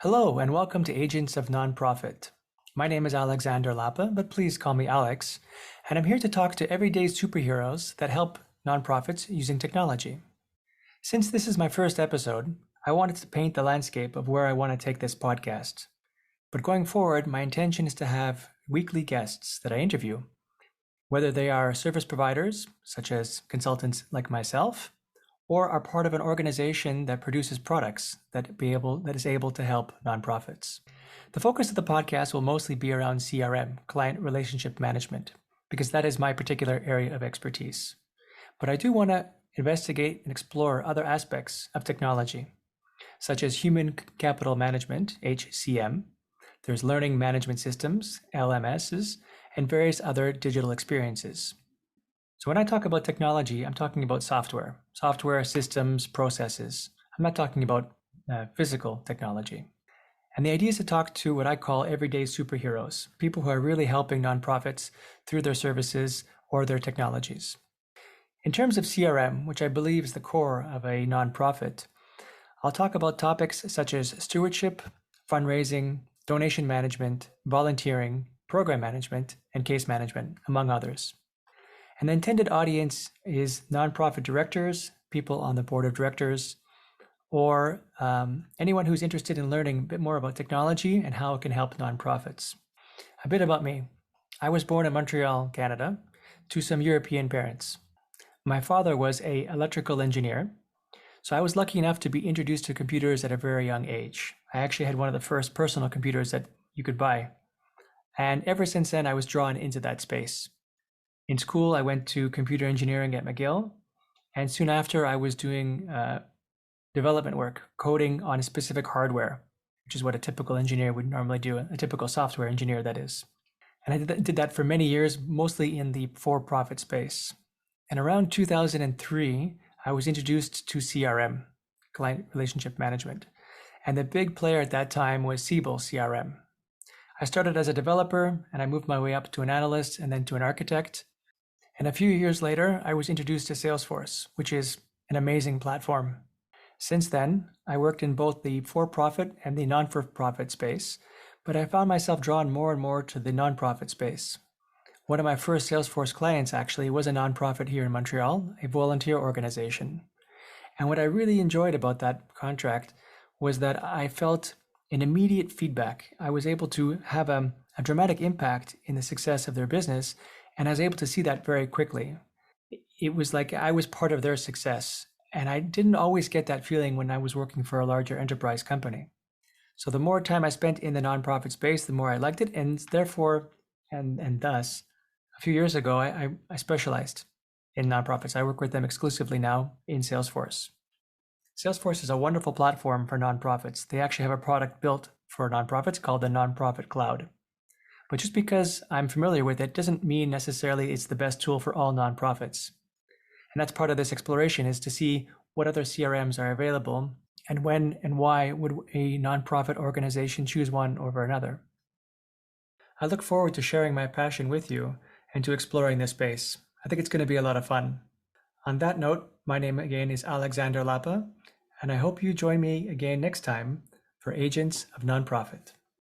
Hello, and welcome to Agents of Nonprofit. My name is Alexander Lapa, but please call me Alex, and I'm here to talk to everyday superheroes that help nonprofits using technology. Since this is my first episode, I wanted to paint the landscape of where I want to take this podcast. But going forward, my intention is to have weekly guests that I interview, whether they are service providers, such as consultants like myself, or are part of an organization that produces products that is able to help nonprofits. The focus of the podcast will mostly be around CRM, client relationship management, because that is my particular area of expertise. But I do want to investigate and explore other aspects of technology, such as human capital management, HCM. There's learning management systems, LMSs, and various other digital experiences. So when I talk about technology, I'm talking about software, systems, processes. I'm not talking about physical technology. And the idea is to talk to what I call everyday superheroes, people who are really helping nonprofits through their services or their technologies. In terms of CRM, which I believe is the core of a nonprofit, I'll talk about topics such as stewardship, fundraising, donation management, volunteering, program management, and case management, among others. And the intended audience is nonprofit directors, people on the board of directors, or anyone who's interested in learning a bit more about technology and how it can help nonprofits. A bit about me. I was born in Montreal, Canada, to some European parents. My father was an electrical engineer, so I was lucky enough to be introduced to computers at a very young age. I actually had one of the first personal computers that you could buy. And ever since then, I was drawn into that space. In school, I went to computer engineering at McGill, and soon after, I was doing development work, coding on specific hardware, which is what a typical engineer would normally do, a typical software engineer, that is. And I did that for many years, mostly in the for-profit space. And around 2003, I was introduced to CRM, client relationship management. And the big player at that time was Siebel CRM. I started as a developer, and I moved my way up to an analyst and then to an architect. And a few years later, I was introduced to Salesforce, which is an amazing platform. Since then, I worked in both the for-profit and the non-for-profit space, but I found myself drawn more and more to the non-profit space. One of my first Salesforce clients actually was a nonprofit here in Montreal, a volunteer organization. And what I really enjoyed about that contract was that I felt an immediate feedback. I was able to have a dramatic impact in the success of their business, and I was able to see that very quickly. It was like I was part of their success, and I didn't always get that feeling when I was working for a larger enterprise company. So the more time I spent in the nonprofit space, the more I liked it, and therefore, and thus, a few years ago, I specialized in nonprofits. I work with them exclusively now in Salesforce. Salesforce is a wonderful platform for nonprofits. They actually have a product built for nonprofits called the Nonprofit Cloud. But just because I'm familiar with it doesn't mean necessarily it's the best tool for all nonprofits. And that's part of this exploration, is to see what other CRMs are available and when and why would a nonprofit organization choose one over another. I look forward to sharing my passion with you and to exploring this space. I think it's going to be a lot of fun. On that note, my name again is Alexander Lapa, and I hope you join me again next time for Agents of Nonprofit.